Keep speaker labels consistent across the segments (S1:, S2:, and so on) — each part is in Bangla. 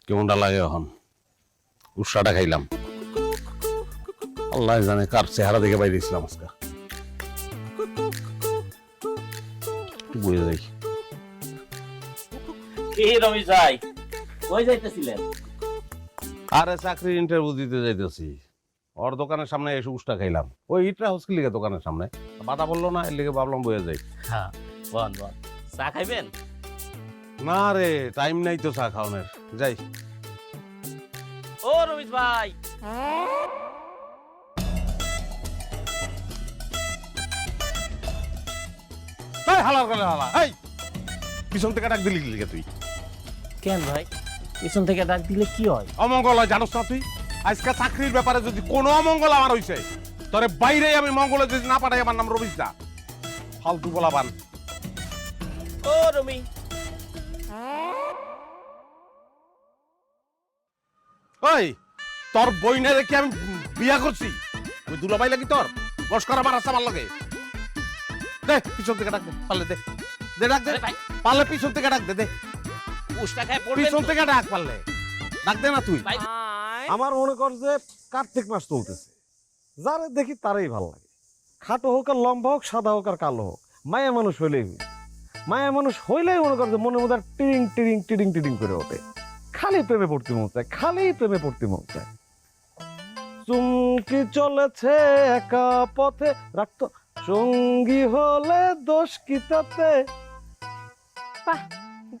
S1: কেমনটা লাগে এখন? উৎসাহটা খাইলাম, আল্লাহ জানে কার চেহারা দেখে বাইরে ছিলাম আজকে। বুঝে যাই
S2: রমেশ ভাই, কই যাইতেছিলেন?
S1: আরে চাকরির ইন্টারভিউ দিতে যাইতেছি, ওর দোকানের সামনে এসে উষ্টা খাইলাম। ওই ইটরা হাউস লিগে দোকানের সামনে বাধা বললো না, এর লিগে ভাবলাম বয়ে যাই।
S2: হ্যাঁ বল বল, চা খাইবেন?
S1: না রে, টাইম নাই তো চা খাওয়ানোর, যাই।
S2: ও রমেশ ভাই,
S1: হালার গেলে হালা, এই পিছন থেকে ডাক দিলি লিগে তুই?
S2: কেন ভাই, পিছন থেকে ডাক দিলে কি হয়?
S1: অমঙ্গল হয় জানোস না তুই? আজকে চাকরির ব্যাপারে যদি কোনো অমঙ্গল আমার হইছে, তোরে বাইরে আমি মঙ্গলে যদি না পাঠাই, আমার নাম রবিশ দা। ফালতু বলাবান।
S2: ও রমি,
S1: ওই তোর বইনের কি আমি বিয়া করছি? আমি দুলাভাই লাগি তোর? মস্করা আমার রাস্তা ভালো লাগে। দে পিছন থেকে ডাক দে, পারলে দে, দে ডাক দে, পারলে পিছন থেকে ডাক দে, দে
S2: উষ্টা খায় পড়বেন।
S1: পিছন থেকে ডাক, পারলে ডাক দে না তুই।
S3: আমার মনে কর যে কার্তিক মাস চলতেছে, যারে দেখি তারই ভালো লাগে। খাটো হোক আর লম্বা হোক, সাদা হোক আর কালো হোক, মায়া মানুষ হইলেই মায়া মানুষ হইলেই মনে কর যে মনের মধ্যে টিরিং টিরিং টিরিং টিরিং করে ওঠে। খালি প্রেমে পড়তে মন চায়, খালি প্রেমে পড়তে মন চায়। চুমকি চলেছে একা পথে, রাখতো সঙ্গী হলে দোষ কি তাতে।
S4: বাহ,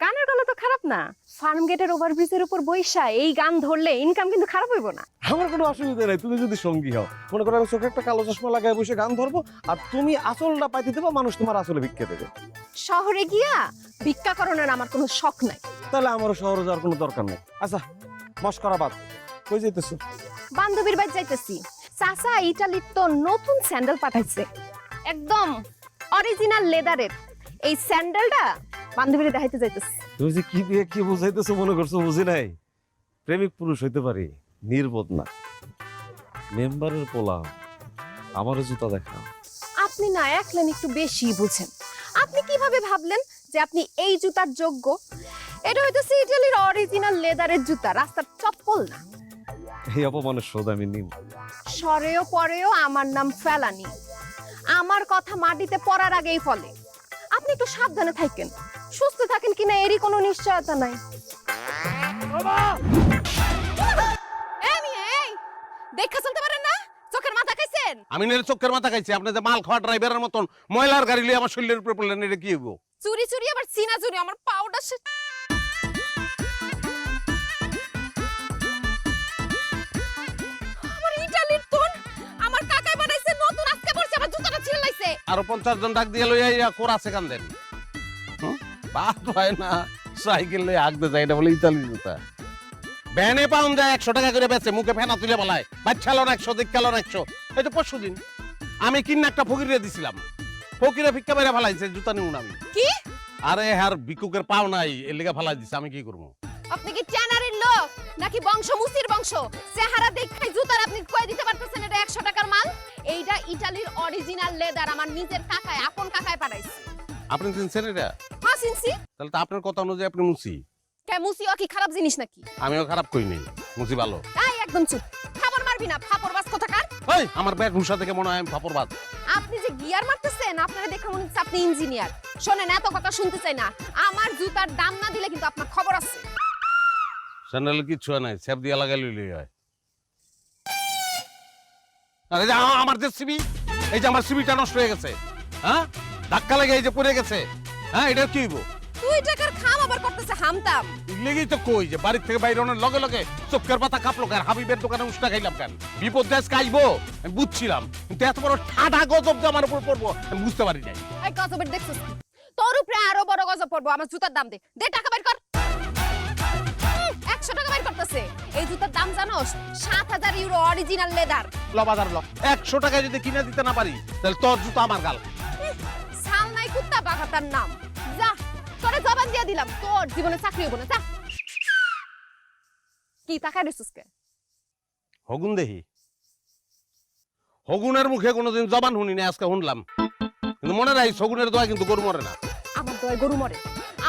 S4: গানের গলা তো খারাপ না। ফার্ম গেটের ওভারব্রিজের উপর বইসা এই গান ধরলে ইনকাম কিন্তু খারাপ হইব না।
S3: আমার কোনো অসুবিধা নাই, তুমি যদি সঙ্গী হও। মনে করো আমি চোখে একটা কালো চশমা লাগায় বসে গান ধরবো, আর তুমি আসলটা পাইতে দেবো, মানুষ তোমার আসলে ভিক্ষা দেবে।
S4: শহরে গিয়া ভিক্ষা করণের আমার কোনো শখ নাই।
S3: তাহলে আমারও শহরে যাওয়ার কোনো দরকার নেই। আচ্ছা মস্করা বাদ, কই যাইতেছো?
S4: বান্ধবীর বাড়ি যাইতেছি। চাচা ইটালির তো নতুন স্যান্ডেল পাঠাইছে, একদম অরিজিনাল লেদারের। এই স্যান্ডেলটা বান্ধবীরে দেখাইতে যাইতেছি।
S3: তুমি যে কি দিয়ে কি বুঝাইতেছো মনে করছো বুঝি নাই? প্রেমিক পুরুষ হইতে পারি, নির্বোধ না। মেম্বারের পোলা, আমারও জুতা দেখা।
S4: আপনি না একলেন একটু বেশি বুঝেন। আপনি কিভাবে ভাবলেন যে আপনি এই জুতার যোগ্য? এটা হইতেছে ইটালির অরিজিনাল লেদারের জুতা, রাস্তার চপ্পল না।
S3: এই অপমানের শোধ আমি নিব।
S4: সরেও পরেও আমার নাম ফেলানি। আমার কথা মাটিতে পড়ার আগেই ফলে। আপনি একটু সাবধানে থাকেন, সুস্থ থাকেন কিনা এরই কোনো নিশ্চয়তা নাই। দেখা চলতে পারেন না? চোখের মাথা খাইছেন?
S1: আমি না চোখের মাথা খাইছি, আপনি যে মাল খাওয়া ড্রাইভারের মতন ময়লার গাড়ি লিয়ে আমার শরীরের উপরে পড়লেন, এটা কি হইব?
S4: চুরি চুরি আবার চিনা চুরি, আমার পাউডার আমার ইটালির তোন আমার কাকাই বানাইছে নতুন, আজকে পড়ছে আমার জুতাটা ছিঁড়ে লাইছে।
S1: আরো 50 জন ডাক দিয়ে লইয়া কোরাছে কান্দেন। বাদ হয় না, সাইকেল লইয়া আগতে যায়, এটা বলে ইতালি জুতা। ভ্যানে পাউন যায় 100 টাকা করে বেচে, মুখে ফেনা তুলে বলায় বাচ্চালন 100, দিককালন 100। এই তো পরশু দিন আমি কিনা একটা ফকিরে দিছিলাম, ফকিরে ভিক্ষা মেরে ফেলাইছে, জুতা নিউন আমি।
S4: কি?
S1: আরে হ্যার ভিক্ষুকের পাও নাই, এর লেগে ফেলাই দিছে, আমি কি করবো?
S4: আপনি কি ট্যানারির লোক নাকি বংশ মুসির বংশ? চেহারা দেখাই জুতার আপনি কই দিতে পারতেছেন এটা 100 টাকার মাল? এইটা ইটালির অরিজিনাল লেদার, আমার নিজের কাকায়, আপন কাকায় পাঠাইছে।
S1: আপনি চিনছেন এটা?
S4: হ্যাঁ চিনছি।
S1: তাহলে তো আপনার কথা অনুযায়ী আপনি মুসি।
S4: কে মুসিও কি খারাপ জিনিস নাকি?
S1: আমিও খারাপ কই নাই, মুসি ভালো।
S4: এই একদম চুপ, খাবার মারবি না, ফাপড়বাজ কোথাকার।
S1: এই আমার ব্যাগ ভুসা থেকে মনে হয় আমি ফাপড়বাজ।
S4: আপনি যে গিয়ার মারতেছেন, আপনারা দেখে মনে হচ্ছে আপনি ইঞ্জিনিয়ার। শোনেন, এত কথা শুনতে চাই না। আমার জুতার দাম না দিলে কিন্তু আপনার খবর আছে।
S1: স্যান্ডেল কিচ্ছু নাই, স্যাপ দিয়া লাগাই লইলেই হয়। আরে যে আমার যে সিবি, এই যে আমার সিবিটা নষ্ট হয়ে গেছে, হ্যাঁ ধাক্কা লেগে এই যে পড়ে গেছে, হ্যাঁ এটা কি হইব?
S4: 2 টাকার খাম আবার করতেছে হামতাম।
S1: লেগেই তো কই যে বাড়ি থেকে বাইরে অনেক লগে লগে চোখের পাতা কাঁপলো কেন? হাবিবের দোকানে উষ্টা খাইলাম কেন? বিপদ দেশ কাইবো আমি বুঝছিলাম, কিন্তু এত বড় ঠাডা গজব যে আমার উপর পড়বো আমি বুঝতে পারি নাই।
S4: এই গজবের দেখছিস? তোর উপরে আরো বড় গজব পড়বো। আমার জুতার দাম দে, দে টাকা বের কর। 100 টাকা বের করতেছে। এই জুতার দাম জানোস? 7000 ইউরো, অরিজিনাল লেদার।
S1: ল বাজার ল, 100 টাকায় যদি কিনে দিতে না পারি তাহলে তোর জুতা আমার গাল।
S4: সাল নাই কুত্তা বাগাতার নাম। যা, তোরে জবান দিলাম তোর জীবনে চাকরি হবো না। যা কি তাকায় রেছিস কে?
S1: হগুন দেখি, হগুনের মুখে কোনোদিন জবান শুনি না, আজকে শুনলাম। কিন্তু মনে রাখিস, হগুনের দোয়া কিন্তু গরু মরে না।
S4: আমার দয় গরু মরে।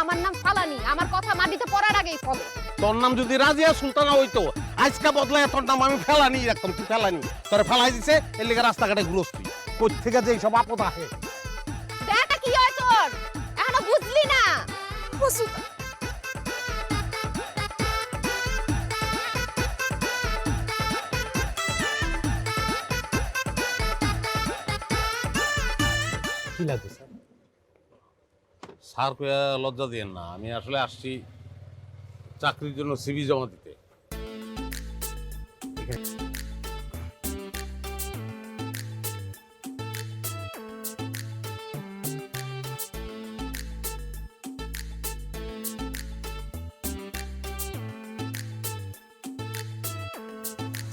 S4: আমার নাম ফালানি, আমার কথা মাটিতে পড়ার আগেই ফলে।
S1: তোর নাম যদি রাজিয়া সুলতানা হইতো, আজকে বদলায় তোর নাম আমি ফেলানি রাখতাম। তুই ফেলানি, তোর ফেলাই দিছে, এর লিগে রাস্তাঘাটে ঘুরস্তি। কোথ থেকে যে এইসব আপদ আহে।
S4: দেখা কি হয় তোর, এখনো বুঝলি না?
S2: কি লাগবে স্যার?
S1: স্যার কয়া লজ্জা দিয়েন না, আমি আসলে আসছি চাকরির জন্য সিভি জমা দিতে।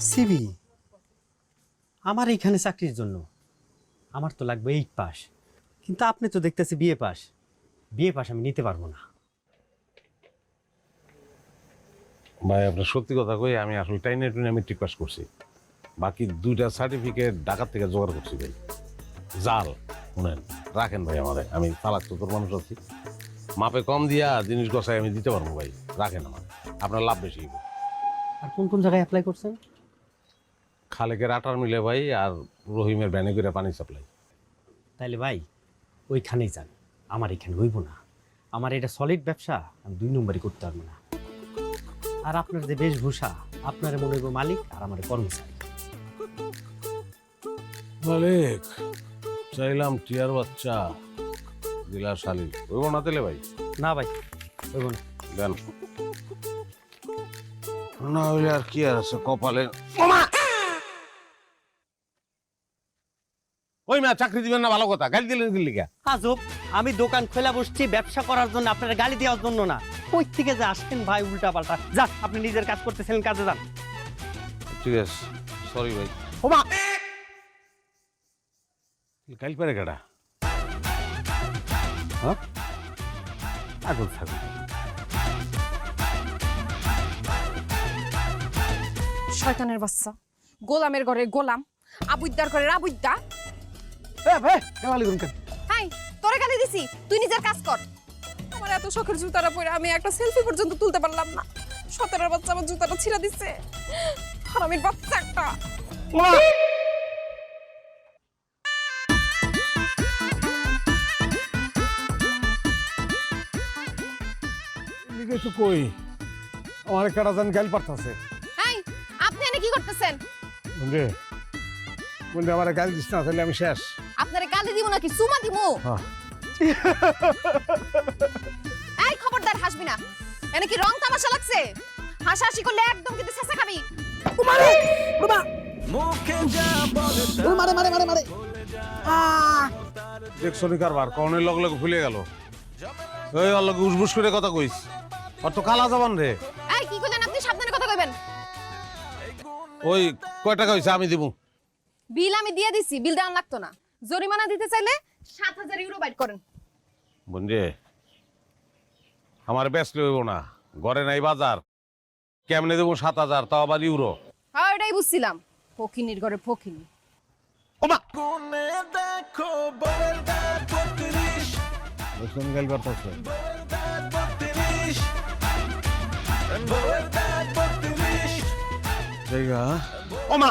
S5: সিবি আমার এইখানে চাকরির জন্য? আমার তো লাগবে 8 পাস, কিন্তু আপনি তো দেখতেছি বিএ পাস। বিএ পাস আমি নিতে পারবো না।
S1: ভাই আপনার সত্যি কথা কই, আমি আসলে টাইনে টুনে মেট্রিক পাস করছি, বাকি 2টা সার্টিফিকেট ঢাকা থেকে জোগাড় করছি ভাই। জাল শুনেন, রাখেন ভাই আমারে, আমি তালাক তোর মানুষ আছি, মাপে কম দিয়া জিনিস গছাই আমি দিতে পারবো ভাই, রাখেন আমার, আপনার লাভ বেশি।
S5: আর কোন কোন জায়গায় অ্যাপ্লাই করছেন?
S1: খালেকের আটার মিলে ভাই, আর রহিমের ভ্যানে করে পানি সাপ্লাই।
S5: তাইলে ভাই ওইখানেই যান, আমার এখানে হইব না। আমার এটা সলিড ব্যবসা, আমি 2 নম্বরই করতে পারবো না। আর আপনার যে বেশভূষা, আপনার মনে হইব মালিক আর আমার কর্মচারী।
S1: মালিক চাইলাম টিয়ার বাচ্চা, দিলা শালি, হইব না তেলে ভাই?
S5: না ভাই হইব না।
S1: দেন না হইলে আর কি আর আছে কপালে। ওই মা চাকরি দিবেন না, ভালো কথা, গালি দিলেন দিল্লি কে?
S5: আজব, আমি দোকান খোলা বসছি ব্যবসা করার জন্য, আপনার গালি দেওয়ার জন্য না। কই থেকে যে আসছেন ভাই উল্টা পাল্টা। যান, আপনি নিজের কাজ করতেছিলেন, কাজে যান।
S1: ঠিক আছে, সরি ভাই। ও মা গালি পারে কেডা? হ্যাঁ আগল থাকুন।
S4: শয়তানের বাচ্চা, গোলামের ঘরে গোলাম, আবুদ্দার ঘরে আবুদ্দা। হাই, তোরে গালি দিছি, তুই নিজের কাজ কর। আমার এত শখের জুতাটা পরে আমি একটা সেলফি পর্যন্ত তুলতে পারলাম না। 17 বাচ্চা আমার জুতাটা ছিঁড়া দিছে, হারামির বাচ্চা একটা।
S3: কই আমার একটা জান গাইল পারতাছে।
S4: হাই, আপনি এনে কি করতেছেন?
S3: বুঝলে বন্ধু আমার গাইল দিস না, তাহলে আমি শেষ।
S4: আপনারে গালি দিব নাকি চুমা দিব?
S3: হ্যাঁ।
S4: এই খবরদার হাসবি না, এনে কি রং তামাশা লাগছে? হাসাহাসি করলে একদম কিন্তু ছেঁচা খাবি।
S1: দেখছো নি কারবার, কনের লগ লগ ভুলে গেল। ওই ওর লগে উসবুস করে কথা কইস, আর তো কালা জবান রে।
S4: এই কি কইলেন আপনি? সাবধানে কথা কইবেন।
S1: ওই কয় টাকা হইছে আমি দিব।
S4: বিল আমি দিয়ে দিছি, বিল দেওয়ান লাগতো না। জরিমানা দিতে চাইলে 7000 ইউরো বাইট করেন।
S1: বন্ধে আমার বেচলে হইব না, ঘরে নাই বাজার, কেমনে দেবো 7000, তাও আবার ইউরো?
S4: হ্যাঁ এটাই বুঝছিলাম, ফকিনির ঘরে ফকিনি।
S1: ওমা
S3: গাইল পারতাছে।
S1: ওমা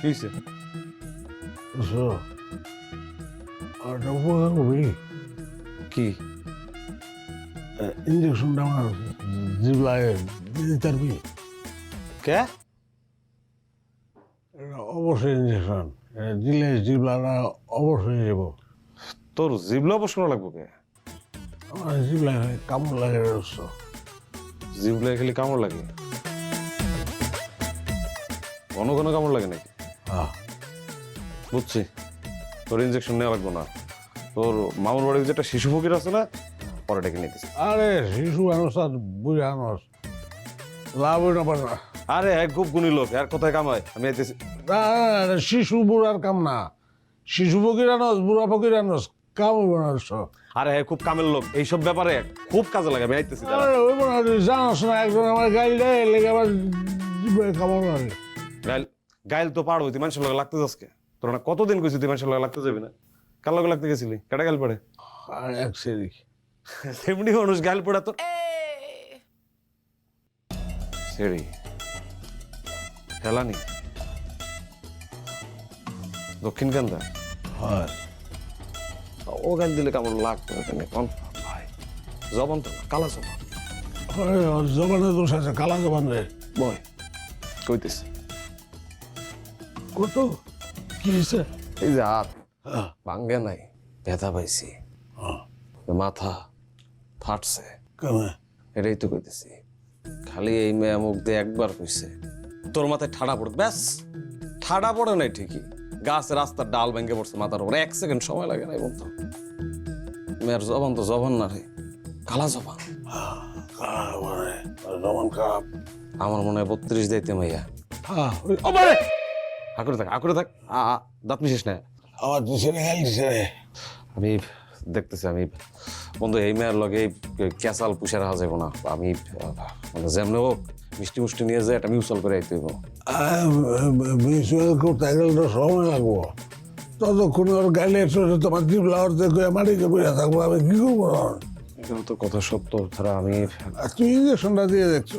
S3: কি হইছে? কি
S6: ইঞ্জেকশনটা আমার জিবলায় দিতে পারবি?
S3: কে?
S6: অবশ্যই ইঞ্জেকশন দিলে জিবলাটা অবশ্যই যাব।
S3: তোর জিবলা বসানো লাগবো কে?
S6: আমার জিবলায় কামড় লাগে রস।
S3: জিবলায় খালি কামড় লাগে? ঘন ঘন কামড় লাগে নাকি? বুঝছি, তোর ইঞ্জেকশন নেওয়া লাগবো না। তোর মামুর বাড়ির যেটা শিশু ফকির আছে না,
S1: পরে ডেকে নিতেছি।
S6: আরে শিশু মানুষ আর বুড়ি মানুষ লাভ হইতে পারে না।
S3: আরে খুব গুণী লোক, আর কোথায় কামায়, আমি আইতেছি।
S6: না, শিশু বুড়ার কাম না, শিশু ফকির আনস বুড়া ফকির আনস কাম হইব না সব।
S3: আরে খুব কামের লোক, এইসব ব্যাপারে খুব কাজে লাগে, আমি আইতেছি। দাঁড়া।
S6: আরে হইব না, তুই জানোস না একজন আমার গাইল দেয় লেগে আবার কামানো লাগে।
S3: গাইল তো পার হইতি মানুষের লগে লাগতে যাচ্ছে, তোর না কতদিন কইছি তুই মানুষের লগে লাগতে যাবি না, কার লগে লাগতে গেছিলি, কেটা গাইল পড়ে?
S6: আর এক সেরি
S3: তেমনি মানুষ গাইল পড়ে তোর সেরি খেলানি দক্ষিণ কান্দা
S6: হয়
S3: ও গাইল দিলে কেমন লাগতো এখানে কোন ভাই? জবান তো না, কালা জবান।
S6: জবানের দোষ আছে, কালা জবান রে।
S3: বয় কইতেছি
S6: কত কি হয়েছে?
S3: এই যে হাত ভাঙ্গে নাই, ব্যথা পাইছি, মাথা ফাটছে,
S6: কেমন
S3: এটাই তো কইতেছি। খালি এই মেয়ে মুখ দিয়ে একবার কইছে তোর মাথায় ঠাডা পড়ে, ব্যাস ঠাডা পড়ে নাই ঠিকই, গাছের রাস্তার ডাল ভেঙে পড়ছে মাথার উপর, 1 সেকেন্ড সময় লাগে নাই বলতো। মেয়ের জবান তো জবান না রে, কালা জবান।
S6: জবান খারাপ।
S3: আমার মনে হয় 32 দিতে মাইয়া।
S6: আমার
S3: আকুরে থাক, আকুরে থাক, দাঁত মিশিস না।
S6: দিছে রে, গাইল দিছে রে।
S3: আমি দেখতেছি, আমি বন্ধু এই মেয়ের লগে ক্যাসাল পুষে রাখা যাবো না। আমি মানে যেমন হোক মিষ্টি মুষ্টি নিয়ে যায়, এটা মিউচুয়াল করে আইতে হইব।
S6: মিউচুয়াল করতে গেলে তো সময় লাগবো, ততক্ষণ ওর গাইলে তোমার জিপ লাওয়ার দেখে মাটিতে বইয়া থাকবো, আমি কি করবো?
S3: এটাও তো কথা সত্য, তারা আমি
S6: তুই ইঞ্জেকশনটা দিয়ে দেখছো?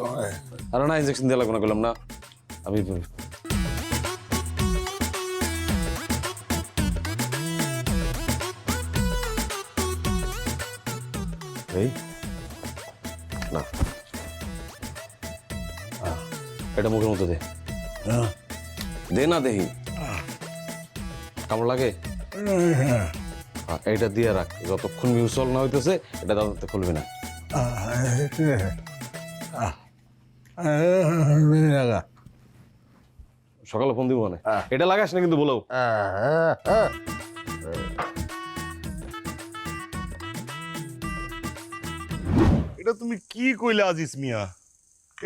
S3: আর না ইঞ্জেকশন দিয়ে লাগবে না, করলাম না আমি। এই না, এটা মুখের মতো দে, দে না দেহি কেমন লাগে। এইটা দিয়ে রাখ, যতক্ষণ মিউচুয়াল না হইতেছে এটা দাদাতে খুলবি না। সকালে ফোন দিব মানে, এটা লাগাস না কিন্তু বলো।
S7: এটা তুমি কি কইলে আজিজ মিয়া,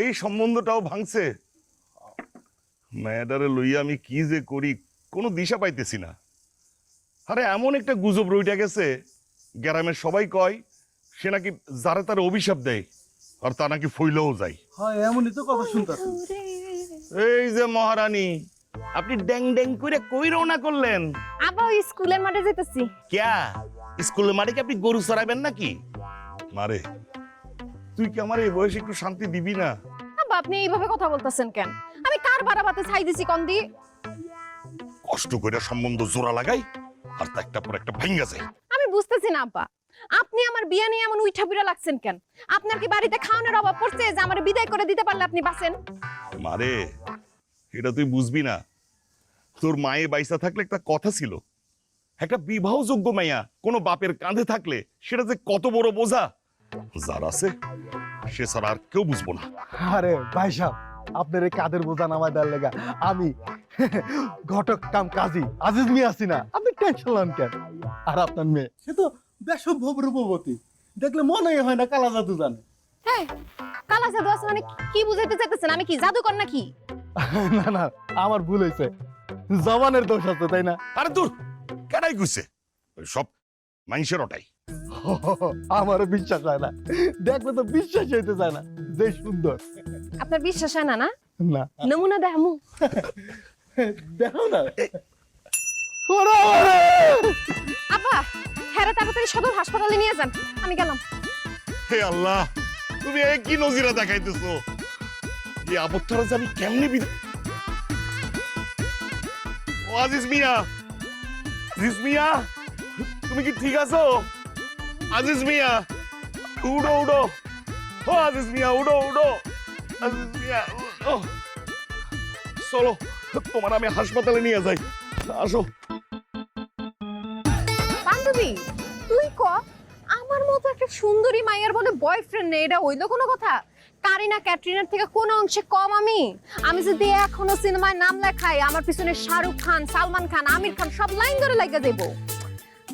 S7: এই সম্বন্ধটাও ভাঙছে? ম্যাডারে লইয়া আমি কি যে করি কোনো দিশা পাইতেছি না। আরে এমন একটা গুজব রইটা গেছে, গ্রামের সবাই কয় সে নাকি যারে তারে অভিশাপ দেয়, আর তা নাকি ফইলেও যায়।
S8: হয় এমনই তো কথা শুনতাছি।
S7: এই যে মহারানী, আপনি ড্যাং ড্যাং করে কই রওনা করলেন?
S4: আবার ওই স্কুলের মাঠে যাইতেছি।
S7: ক্যা স্কুলের মাঠে কি আপনি গরু চড়াবেন নাকি? মারে তুই কি আমার এই বয়সে একটু শান্তি দিবি না?
S4: আব্বা আপনি এইভাবে কথা বলতেছেন কেন? আমি কার বাড়াবাতে ছাই দিছি কোন দি?
S7: কষ্ট করে সম্বন্ধ জোড়া লাগাই আর তা একটা পর একটা ভাঙ্গা যায়।
S4: আমি বুঝতেছি না আব্বা, আপনি আমার বিয়ে নিয়ে এমন উইঠা পিড়া লাগছেন কেন? আপনার কি বাড়িতে খাওয়ানোর অভাব পড়ছে যে আমার বিদায় করে দিতে পারলে আপনি বাঁচেন?
S7: মারে এটা তুই বুঝবি না, তোর মায়ে বাইসা থাকলে একটা কথা ছিল, একটা বিবাহযোগ্য মাইয়া কোনো বাপের কাঁধে থাকলে সেটা যে কত বড় বোঝা, যার আছে সে ছাড়া আর কেউ বুঝবো না।
S8: আরে ভাই সাহেব, আপনার এই কাদের বোঝা নামায় দেওয়ার লেগা আমি ঘটক কাম কাজী আজিজ মিয়া আছি না, আপনি টেনশন লন কেন? আর আপনার মেয়ে সে তো বেসম্ভব রূপবতী, দেখলে মনে হয় না কালা জাদু জানে।
S4: হ্যাঁ, কালা জাদু আছে মানে কি বুঝাইতে চাইতেছেন? আমি কি জাদুকর নাকি?
S8: না না, আমার ভুল হয়েছে, জবানের দোষ আছে তাই না?
S7: আরে দূর, কেডাই কইছে? ওই সব মানুষের ওটাই।
S8: আমার বিশ্বাস হয় না, দেখলে তো বিশ্বাস হইতে চায় না যে সুন্দর।
S4: আপনার বিশ্বাস হয় না? না
S8: না
S4: নমুনা দেখামু?
S8: দেখো না।
S4: আব্বা হ্যাঁ তাড়াতাড়ি সদর হাসপাতালে নিয়ে যান, আমি গেলাম।
S7: হে আল্লাহ, তুমি এ কি নজিরা দেখাইতেছো? এই আপত্তারা যে আমি কেমনে ও আজিজ মিয়া, আজিজ মিয়া তুমি কি ঠিক আছো? আজিজ মিয়া উড়ো উড়ো, ও আজিজ মিয়া উড়ো উড়ো, আজিজ মিয়া উড়ো। চলো তোমার আমি হাসপাতালে নিয়ে যাই, আসো।
S4: বান্ধবী তুই ক আমার মতো একটা সুন্দরী মাইয়ার বলে বয়ফ্রেন্ড নেই, এটা হইলো কোনো কথা? কারিনা ক্যাটরিনার থেকে কোন অংশে কম আমি? আমি যদি এখনো সিনেমায় নাম লেখাই, আমার পিছনে শাহরুখ খান, সালমান খান, আমির খান সব লাইন ধরে লাগা দেব।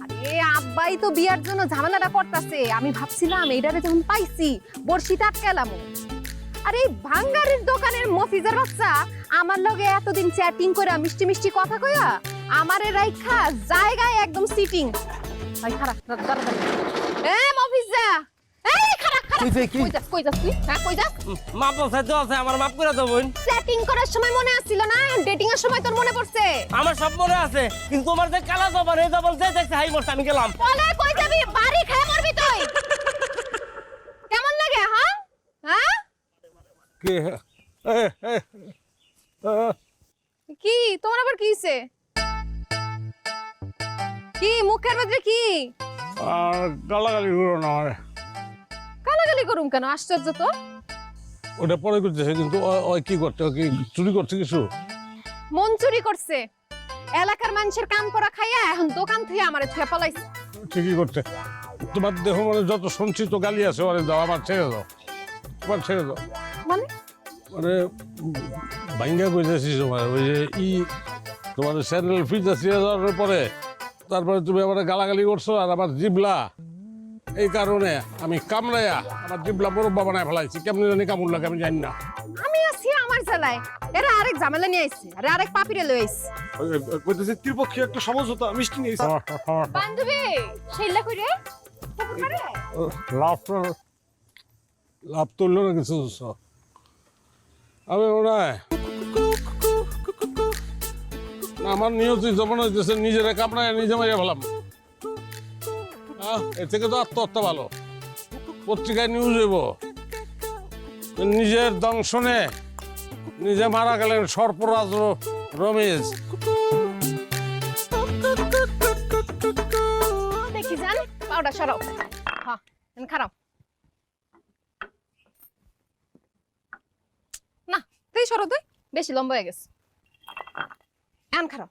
S4: আর এ আব্বাই তো বিয়ার জন্য ঝামেলাটা করতেছে, আমি ভাবছিলাম এইটারে যখন পাইছি বর্ষিতে আটকালাম। আরে এই ভাঙ্গারির দোকানের মফিজার বাচ্চা আমার লগে এতদিন চ্যাটিং করে মিষ্টি মিষ্টি কথা কইয়া আমারে রাইখা জায়গায় একদম সিটিং। ভাই খারাপ দাঁড়া এ মফিজা, এই খারাপ খারাপ কই যাস তুই? হ্যাঁ কই যাস?
S2: মাপ আছে তো আছে, আমার মাপ করে দাও বোন।
S4: চ্যাটিং করার সময় মনে আসছিল না, ডেটিং এর সময় তোর মনে পড়ছে?
S2: আমার সব মনে আছে, কিন্তু তোমার যে কালা জবান এই জবান যে দেখছে হাই মরছে, আমি গেলাম।
S4: বলে কই যাবি? বাড়ি খেয়ে মরবি তুই। কেমন লাগে হ্যাঁ? হ্যাঁ
S6: কি
S4: কি তোমার আবার কি হইছে? কি মুখের মধ্যে কি
S6: আর গালাগালি করো না আমার,
S4: গালাগালি করুম কেন? আশ্চর্য তো।
S6: ওটা পরে করতেছে, কিন্তু ওই কি করতে, ওই কি চুরি করছে কিছু?
S4: মন চুরি করছে, এলাকার মানুষের কাম করা খাইয়া এখন দোকান থেকে আমারে ছুঁয়ে পালাইছে।
S6: ঠিকই করছে। তোমার দেহ মানে যত সঞ্চিত গালি আছে ওরে দাও, আমার ছেড়ে দাও, তোমার ছেড়ে দাও।
S4: মানে
S6: মানে ভাঙ্গা কইতেছি তোমার ওই যে তোমার স্যান্ডেল ফ্রিজে ছিঁড়ে যাওয়ার পরে তারপরে তুমি আমার গালাগালি করছো, আর আমার জিবলা এই কারণে আমি কামড়াইয়া আমার জিবলা বরব্বা বানায় ফেলাইছি। কেমনি জানি কামড় লাগে আমি জানি না।
S4: আমি আছি আমার জ্বালায়, এরা আরেক ঝামেলা নিয়ে আইছে, আরে আরেক পাপিরে লই আইছে।
S3: কইতেছে ত্রিপক্ষীয় একটা সমঝোতা মিষ্টি নিয়ে এসে।
S4: বান্ধবী সেইলা কইরে
S6: লাভ তুললো না কিছু। আমি মনে হয় আমার নিয়তি যেমন হইতেছে নিজেরা কামড়ায় নিজে মারিয়া ফেলাম। এর থেকে তো আত্মহত্যা ভালো। পত্রিকায় নিউজ হইব নিজের দংশনে নিজে মারা গেলেন সর্পরাজ রমেশ।
S4: দেখি জান পাউডার সরাও। হ্যাঁ খারাপ না, তুই সরো, তুই বেশি লম্বা হয়ে গেছে। এন খারাপ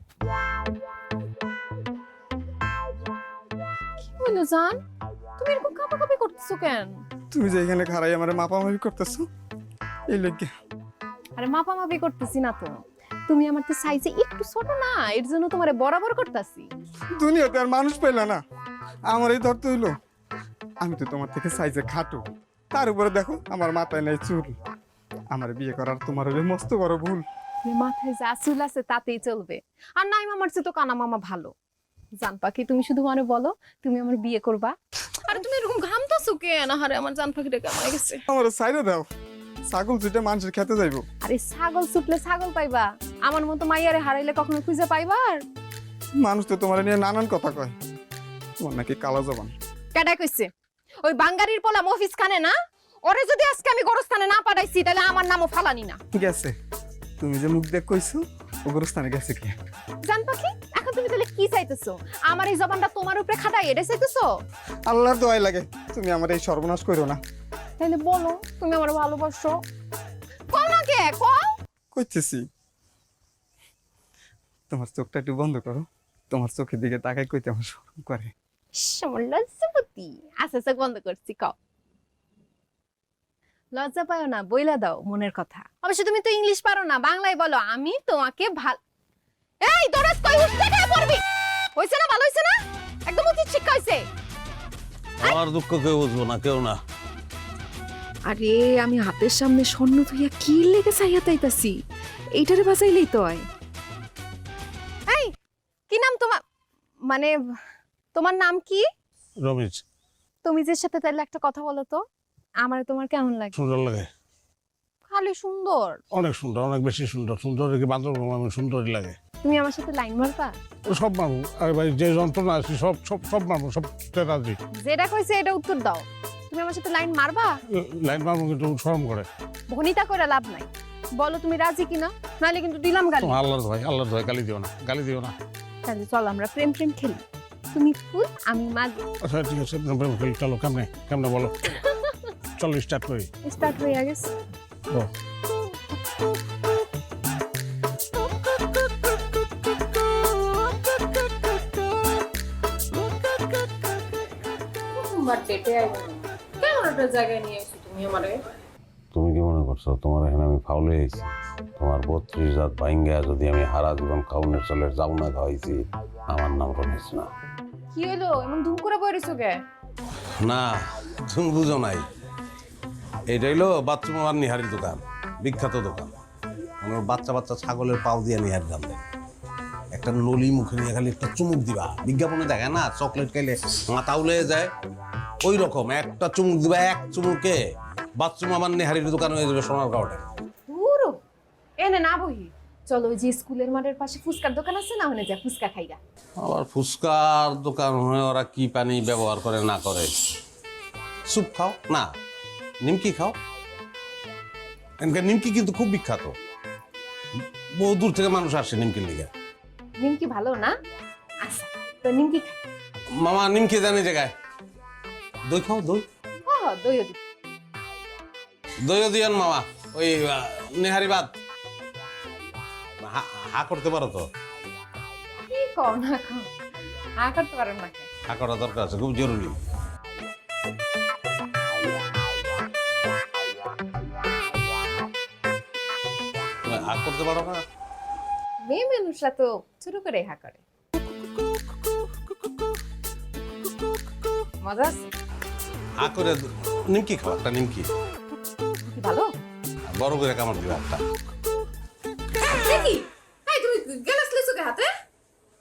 S4: কি হইলো জান? তুমি এরকম কাঁপাকাঁপি করতেছো কেন?
S8: তুমি যে এখানে খারাই আমার মাপামাপি করতেছো এই লোককে।
S4: আরে মাপামাপি করতেছি না তো, তুমি আমার তো সাইজে একটু ছোট না, এর জন্য তোমারে বরাবর করতেছি।
S8: দুনিয়াতে আর মানুষ পাইলা না, আমারই ধরতে হইলো। আমি তো তোমার থেকে সাইজে খাটো, তার উপরে দেখো আমার মাথায় নাই চুল। আমার বিয়ে করার তোমার হলে মস্ত বড় ভুল।
S4: মাথায় যা চুল আছে তাতেই চলবে, আর নাই মামার চেয়ে তো কানা মামা ভালো। জান পাখি তুমি শুধু মানে বলো তুমি আমার বিয়ে করবা। আরে তুমি এরকম ঘামতাছো কেন? আরে আমার জান পাখিটা কেমন গেছে?
S8: আমার সাইডে দাও, ছাগল দুইটা মানুষের খেতে যাইবো।
S4: আরে ছাগল ছুটলে ছাগল পাইবা, আমার মতো মাইয়ারে হারাইলে কখনো খুঁজে পাইবা? আর
S8: মানুষ তো তোমার নিয়ে নানান কথা কয়, তোমার নাকি কালো জবান।
S4: কেডা কইছে? ওই বাঙ্গারির পোলা মফিজ খানে না? ওরে যদি আজকে আমি গোরস্থানে না পাঠাইছি তাহলে আমার নামও ফালানি না।
S8: গেছে, তুমি যে মুখ দেখ কইছো ও গোরস্থানে গেছে কি?
S4: জান পাখি এখন তুমি তাহলে কি চাইতেছো? আমার এই জবানটা তোমার উপরে খাটাই এটা চাইতেছো?
S8: আল্লাহর দোয়াই লাগে তুমি আমার এই সর্বনাশ করো না।
S4: তাহলে বলো তুমি আমার ভালোবাসো, কও না কে কও।
S8: কইতেছি, তোমার চোখটা একটু বন্ধ করো, তোমার চোখের দিকে তাকাই কইতে আমার শরম করে।
S4: আমার লজ্জাপতি। আচ্ছা চোখ বন্ধ করছি, কও। লজ্জা পাও না, বইলা দাও মনের কথা। অবশ্য তুমি তো ইংলিশ পারো না, বাংলায় বলো আমি তোমাকে ভাল। এই দরজ কই উঠতে কে পড়বি? হইছে না? ভালো হইছে না? একদম উচিত শিক্ষা হইছে।
S1: আমার দুঃখ কেউ বুঝবো না, কেউ না।
S9: আরে আমি হাতের সামনে স্বর্ণ ধুইয়া কি লেগে চাইয়া তাইতাছি, এইটারে বাঁচাইলেই তো হয়।
S4: এই কি নাম তোমার? মানে তোমার নাম কি?
S6: রমেশ।
S4: তুমি যে সাথে তাইলে একটা কথা বলো তো, আমারে তোমার কেমন লাগে?
S6: সুন্দর লাগে,
S4: খালি সুন্দর?
S6: অনেক সুন্দর, অনেক বেশি সুন্দর। সুন্দর দেখে বান্দর সুন্দরই লাগে।
S4: তুমি আমার সাথে লাইন মারবা?
S6: সব মারবো। আরে ভাই যে যন্ত্রণা আছে সব সব সব মারবো, সব রাজি।
S4: যেটা কইছে এটা উত্তর দাও। তুমি আমার সাথে লাইন মারবা?
S6: লাইন মারবো, কিন্তু শরম করে।
S4: ভনিতা করে লাভ নাই, বলো তুমি রাজি কিনা, নাহলে কিন্তু দিলাম গালি।
S6: আল্লাহর ভাই, আল্লাহর ভাই, গালি দিও না, গালি দিও না।
S4: তাহলে চল আমরা প্রেম প্রেম খেলি, তুমি ফুল আমি মাগ।
S6: আচ্ছা ঠিক আছে, চলো। কেমনে কেমনে বলো, চলো স্টার্ট করি।
S4: স্টার্ট হয়ে গেছে।
S1: তুমি কি মনে করছো তোমার এখানে আমি ফাউলে আইছি? তোমার 32 জাত ভাঙ্গা যদি আমি হারা জীবন কাউনের চলের যাও না খাওয়াইছি, আমার নাম রমেশ না।
S9: কি হলো এমন ধুম করে বইরেছো কে?
S1: না তুমি বুঝো নাই, এইটা হইলো বাচ্চু মামার নিহারির দোকান, বিখ্যাত দোকান। মানে ওর বাচ্চা বাচ্চা ছাগলের পাও দিয়ে নিহারি রান্ধে। একটা নলি মুখে নিয়ে খালি একটা চুমুক দিবা, বিজ্ঞাপনে দেখায় না চকলেট খাইলে মাথা উলে যায়, ওই রকম একটা চুমুক দিবা, এক চুমুকে বাচ্চু মামার নিহারির দোকান হয়ে যাবে সোনার কাউটে।
S9: পুরো এনে না বহি, চলো ওই যে স্কুলের মাঠের পাশে ফুচকার দোকান আছে না, ওখানে যা ফুচকা খাইগা।
S1: আবার ফুচকার দোকান হয়ে ওরা কি পানি ব্যবহার করে না করে। স্যুপ খাও না, নিমকি খাও। এখানকার নিমকি কিন্তু খুব বিখ্যাত, বহু দূর থেকে মানুষ আসে নিমকির লিগে।
S9: নিমকি ভালো না? আচ্ছা তো নিমকি খাই।
S1: মামা নিমকি জানি জায়গায় দই খাও, দই
S9: দইও দি।
S1: দইও দিয়েন মামা। ওই নেহারি ভাত হা করতে পারো তো?
S9: কি কও না কও, হা করতে পারেন না কে?
S1: হা করা দরকার আছে, খুব জরুরি। তুমি হা করতে পারো না?
S9: মেয়ে মানুষরা তো শুরু করে হা করে। মজা আছে?
S1: হা করে নিমকি খাও, একটা নিমকি
S9: কি ভালো?
S1: বড় করে কামড় দিবা একটা।
S9: দেখি এই তুমি গ্লাস লইছো কে হাতে?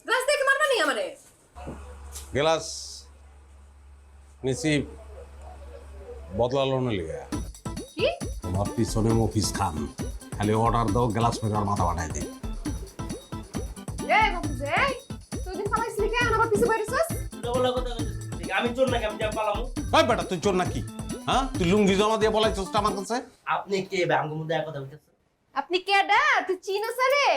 S9: গ্লাস দেখে মারবা নি আমারে?
S1: গ্লাস নিচি বদলালো না লিগা।
S9: কি?
S1: তোমার পিছনে মফিজ খান, খালি অর্ডার দাও, গ্লাস ফেরার মাথা বানাই দিই।
S9: এই বাবুজি, এই তুই দিন পালাইছিলি কে? আমার পিছে বাইরেছস?
S2: আমি চোর নাকি? আমি যা পালামু।
S1: ওই বেটা তুই চোর নাকি? হ্যাঁ, তুই লুঙ্গি জমা দিয়ে বলাইছস আমার কাছে?
S2: আপনি কে বে? আমগো মধ্যে এক কথা বলতেছেন।
S9: আপনি কেডা? তুই চিনোস রে?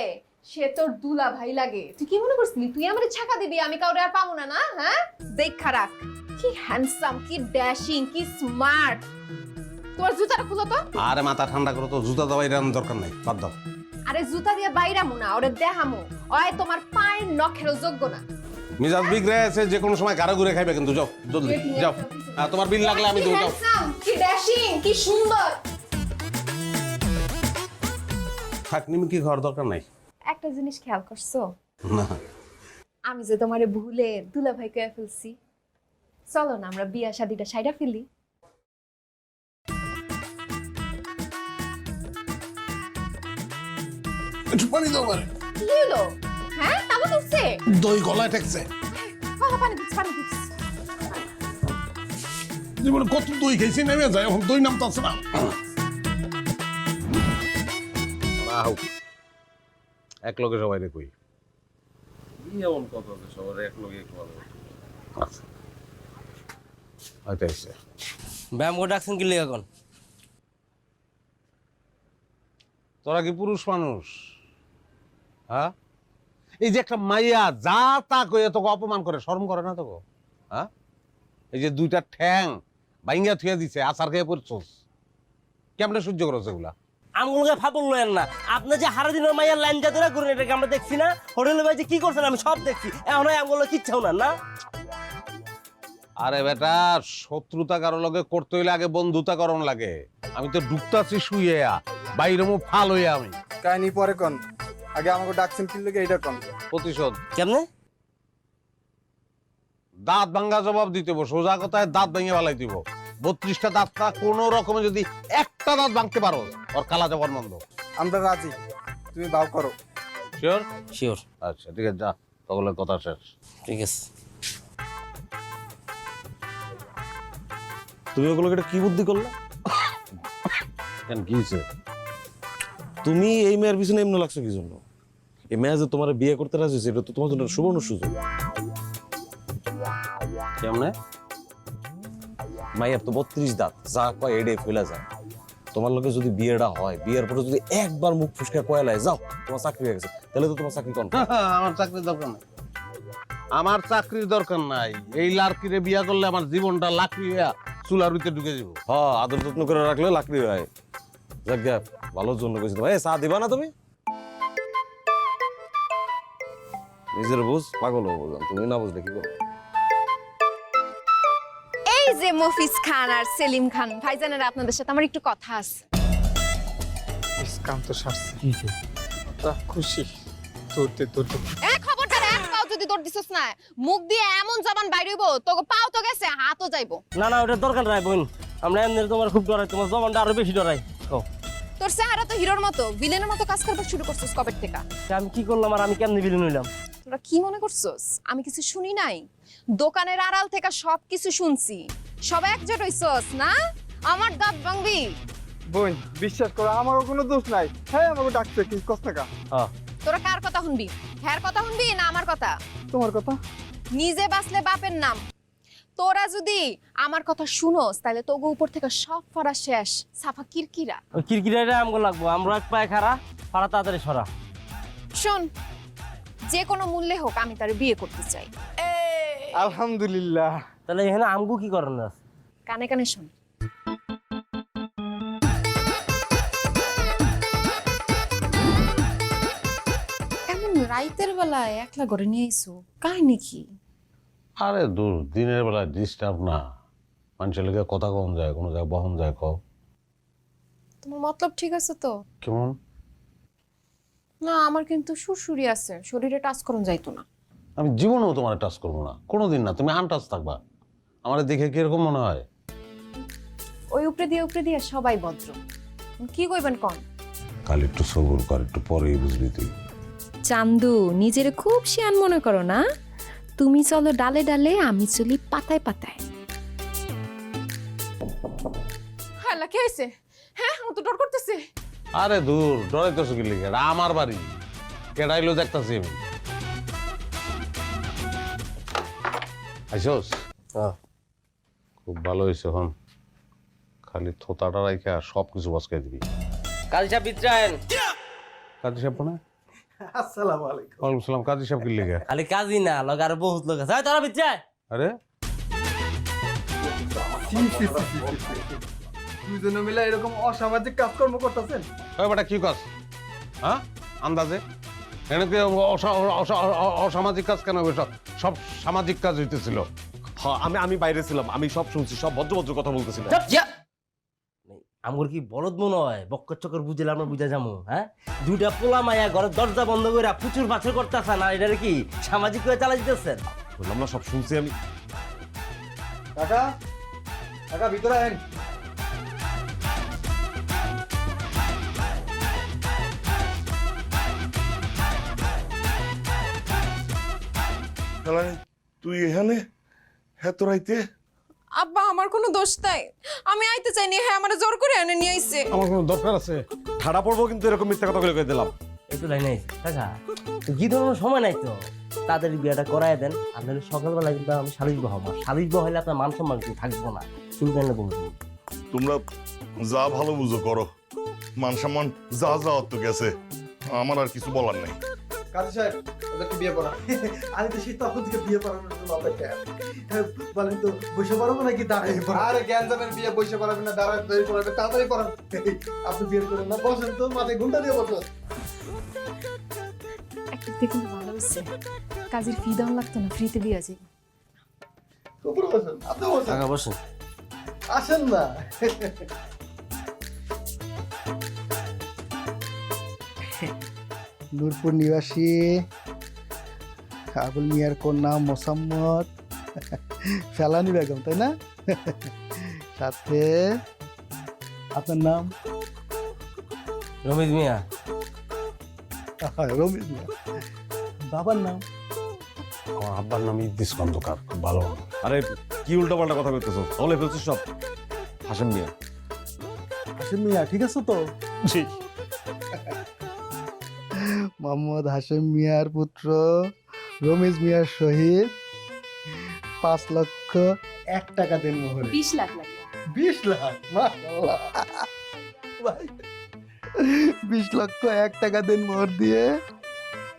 S9: সে তোর দুলা ভাই লাগে। তুই কি মনে করছিলি তুই আমারে ছাকা দিবি, আমি কাউরে আর পাবো না? না হ্যাঁ, দেখ খারাপ কি হ্যান্ডসাম, কি ড্যাশিং, কি স্মার্ট। তোমার জুতাটা খুলো তো।
S1: আরে মাথা ঠান্ডা করো তো, জুতা দেওয়া এর দরকার নাই, বাদ দাও।
S9: আরে জুতা দিয়ে বাইরামু না, ওরে দেখামু। ওই তোমার পায়ের নখেরও যোগ্য না।
S1: মিজাজ বিগড়ে আছে, যে কোনো সময় গাড়া ঘুরে খাইবে কিন্তু। যাও জলদি যাও, হ্যাঁ তোমার বিল লাগলে আমি দেবো। যাও।
S9: হ্যান্ডসাম, কি ড্যাশিং, কি সুন্দর।
S1: থাক, নিমকি খাওয়ার দরকার নাই।
S9: একটা জিনিস খেয়াল করছো?
S1: না,
S9: আমি যে তোমারে ভুলে দুলা ভাই কয়ে ফেলছি। চলো না আমরা বিয়া শাদিটা সাইডা ফেলি।
S1: একটু পানি দাও মানে।
S9: কি হলো? হ্যাঁ তাবো তুলছে?
S1: দই গলায় ঠেকছে।
S9: পানি দিচ্ছি, পানি দিচ্ছি।
S6: জীবনে কত দই খেয়েছি, নেমে যায়, এখন দই নামতাছে না।
S1: এক লোকে সবাই কই এমন কথা আছে, সবার এক লোকে একটু ভালো। আচ্ছা আচ্ছা,
S2: ব্যায়াম করে ডাকছেন কি লেগে এখন?
S1: তোরা কি পুরুষ মানুষ? হ্যাঁ, এই যে একটা মাইয়া যা তা কইয়া তোকে অপমান করে, শরম করে না তোকে? হ্যাঁ, এই যে দুইটা ঠ্যাং বাইঙ্গা থুয়া দিছে, আচার খেয়ে পড়ছস, কেমনে সহ্য করছ এগুলা?
S2: আমগুলোকে ফাপল লয়েন না। আপনি যে হারা দিনের মাইয়ার লাইন যা ধরে করেন, এটাকে আমরা দেখছি না? হোটেলে ভাই যে কি করছেন আমি সব দেখছি। এখন আমগুলো কিচ্ছাও না না।
S1: আরে বেটা, শত্রুতা কারো লগে করতে হইলে আগে বন্ধুতা করণ লাগে। আমি তো ঢুকতাছি শুয়ে, বাইরে মুখ ফাল হইয়া। আমি
S8: কাহিনী পরে কোন, আগে আমাকে ডাকছেন কি লাগে এইটা কোন।
S1: প্রতিশোধ
S2: কেমনে?
S1: দাঁত ভাঙ্গা জবাব দিতে হইব, সোজা কথায় দাঁত ভেঙে ফেলাই দিব। 32টা দাঁতটা কোনো রকমে যদি একটা দাঁত ভাঙতে পারো, ওর কালা জবান বন্ধ।
S8: আমরা রাজি, তুমি ভাও করো।
S1: শিওর?
S2: শিওর।
S1: আচ্ছা ঠিক আছে, যা তাহলে কথা শেষ।
S2: ঠিক আছে।
S7: তুমি ওগুলোকে কি বুদ্ধি করলে?
S1: কেন কি হয়েছে?
S7: তুমি এই মেয়ের পিছনে এমনি লাগছো কি জন্য? এই মেয়ে যে তোমার বিয়ে করতে রাজি হয়েছে, এটা তো তোমার জন্য সুবর্ণ সুযোগ।
S1: কেমনে?
S7: মাইয়ার তো 32 দাঁত, যা কয় এডে ফেলা যায়। তোমার লোকে যদি বিয়েটা হয়, বিয়ের পরে যদি একবার মুখ ফুসকা কয়লায় যাও তোমার চাকরি হয়ে গেছে, তাহলে তো তোমার চাকরি কম।
S1: আমার চাকরির দরকার নাই, আমার চাকরির দরকার নাই। এই লাড়কিরে বিয়া করলে আমার জীবনটা লাকড়ি হইয়া চুলার ভিতরে ঢুকে যাব।
S7: হ্যাঁ, আদর যত্ন করে রাখলে লাকড়ি হয়। যাক গে, ভালোর জন্য কইছি। ভাই চা দিবা না তুমি? নিজের বুঝ, পাগল হবো, তুমি না বুঝলে কি করো?
S4: এই যে মফিজ খান আর সেলিম খান ভাইজানেরা, আপনাদের সাথে আমার একটু কথা আছে।
S8: কাম তো সারছে, তা খুশি তোরতে তোরতে।
S4: খবরদার এক পাও যদি দৌড় দিছস না মুখ দিয়ে এমন জবান বাইর হইব তোকে পাও তো গেছে হাতও যাইবো।
S2: না না ওটা দরকার নাই বোন, আমরা এমনি তোমার খুব ডরাই, তোমার জবানটা আরো বেশি ডরাই। কও
S4: তোর চেহারা তো হিরোর মতো, ভিলেনের মতো কাজ করতে শুরু করছিস কবে থেকে?
S2: তা আমি কি করলাম আর আমি কেমনে বিলীন হইলাম?
S4: তোরা কি মনে করছস আমি কিছু শুনি নাই? দোকানের আড়াল থেকে সবকিছু শুনছি। সব একজোট হইছস না? আমার দাঁত ভাঙবি।
S8: বোন বিশ্বাস করো আমারও কোনো দোষ নাই, হ্যাঁ আমাকে ডাকছে কি কষ্ট টাকা।
S2: হ্যাঁ
S4: তোরা কার কথা শুনবি? হ্যার কথা শুনবি না আমার কথা?
S8: তোমার কথা।
S4: নিজে বাঁচলে বাপের নাম। তোরা যদি আমার কথা শুনোস তাহলে তোগো উপর থেকে সব ফরা শেষ, সাফা কিরকিরা।
S2: ওই কিরকিরাটা আমগো লাগবো, আমরা এক পায়ে খাড়া, পাড়া তাড়াতাড়ি সরা।
S4: শোন, যে কোনো মূল্যে হোক আমি তার বিয়ে করতে চাই।
S8: আলহামদুলিল্লাহ।
S2: তাহলে এখানে আমগো কি করেন না?
S4: কানে কানে শোন। এমন রাইতের বেলায় একলা ঘরে নিয়ে আইসো, কাহিনী কি?
S6: আরে দূর, দিনের বেলা ডিস্টার্ব না, মানুষের লেগে কথা কম যায়, কোনো জায়গায় বহন যায় কও।
S4: তোমার মতলব ঠিক আছে তো?
S6: কেমন?
S4: না আমার কিন্তু সুরসুরি আছে, শরীরে টাচ করুন যাইতো না।
S6: আমি জীবনেও তোমার টাচ করবো না, কোনোদিন না, তুমি আনটাচ থাকবা। আমার দেখে কিরকম মনে হয়?
S4: ওই উপরে দিয়ে সবাই ভদ্র। কি কইবেন কোন?
S6: কাল একটু সবুর কর, একটু পরেই বুঝবি তুই।
S10: চান্দু নিজের খুব শিয়ান মনে করো না? তুমি চলো ডালে ডালে, আমি চলি পাতায় পাতায়।
S4: হ্যালো কে হইছে? হ্যাঁ ও তো ডর করতেছে।
S6: আরে দূর, ডরাইতেছো কি লিখে? আমার বাড়ি কেডাইলো দেখতাছি আমি। আইসোস? খুব ভালো হয়েছে। এখন খালি থোতাটা রাইখা সব কিছু বসকাই দিবি।
S2: কাজী সাহেব বিত্রায়ন।
S6: কাজী সাহেব না?
S8: আসসালামু আলাইকুম।
S6: ওয়ালাইকুম সালাম। কাজী সাহেব কি লিখে?
S2: খালি কাজী না, লগ আর বহুত লোক আছে। তারা বিত্রায়
S6: আরে
S8: দুইজনে মিলে এরকম অসামাজিক কাজকর্ম করতেছেন?
S6: ওই বেটা কি কাজ? হ্যাঁ আন্দাজে এনে কি অসামাজিক কাজ কেন হবে? সব সামাজিক কাজ হইতেছিল।
S3: হ্যাঁ আমি বাইরে ছিলাম, আমি সব শুনছি, সব ভদ্র ভদ্র কথা বলতেছিলাম।
S2: আমগর কি বলদ মনে হয়? বক্কর চক্কর বুঝলে আমরা বুঝা যাবো? হ্যাঁ, দুইটা পোলা মায়া ঘরের দরজা বন্ধ করে প্রচুর পাথর করতেছে না, এটা কি সামাজিক করে চালাই দিতেছেন?
S3: বললাম না সব শুনছি আমি।
S8: কাকা কাকা ভিতরে আইন।
S7: তুই এখানে হ্যাঁ তোর আইতে?
S9: আব্বা আমার কোনো দোষ নাই, আমি আইতে চাইনি, হ্যাঁ আমার জোর করে এনে নিয়ে আইছে।
S6: আমার কোনো দরকার আছে?
S3: ঠাড়া পড়বো কিন্তু এরকম মিথ্যা কথা বলে দিলাম।
S2: একটু লাইন নাই কাকা, কি ধরনের সময় নাই তো, তাদের বিয়েটা করায় দেন। আপনার সকালবেলা কিন্তু আমি শালিশ বহাবো, শালিশ বহাইলে আপনার মান সম্মান কিছু থাকবো না, চিন্তা না বলবো।
S7: তোমরা যা ভালো বুঝো করো, মান সম্মান যা যা তো গেছে, আমার আর কিছু বলার নাই।
S8: কাজী সাহেব ওদেরকে বিয়ে করা। আমি তো সেই তখন থেকে বিয়ে করানোর জন্য অপেক্ষা। বলেন তো বসে পড়াবো নাকি দাঁড়াই পড়াবো? আরে জ্ঞানজামের বিয়ে বসে পড়াবেন না দাঁড়ায় পড়াবে, তাড়াতাড়ি পড়ান। আপনি বিয়ে করেন না, বসেন তো, মাথায় ঘুমটা দিয়ে বসেন।
S4: একটা দেখুন ভালো হচ্ছে, কাজের ফি দেওয়া লাগতো না, ফ্রিতে দিয়ে যাই।
S8: উপরে বসেন, আপনি বসেন।
S2: কাকা বসেন।
S8: আসেন না। নূরপুর নিবাসী আবুল মিয়ার কন্যা মোসাম্মদ ফেলানি বেগম, তাই না? সাথে আপনার নাম?
S2: রমিজ মিয়া।
S8: রমিজ মিয়া। বাবার নাম?
S6: আমার আব্বার নাম ইদ্রিস খন্দকার, খুব ভালো।
S3: আরে কি উল্টা পাল্টা কথা বলতেছো? তাহলে ফেলছিস সব। হাসেম মিয়া।
S8: হাসেম মিয়া ঠিক আছে তো?
S3: জি।
S8: মোহাম্মদ হাশেম মিয়ার পুত্র রমিজ মিয়ার সহিত 5,01,000 টাকা দেন মোহরে।
S4: 20 লাখ লাগে।
S8: 20 লাখ? মাশাআল্লাহ ভাই, 20,01,000 টাকা দেন মোহর দিয়ে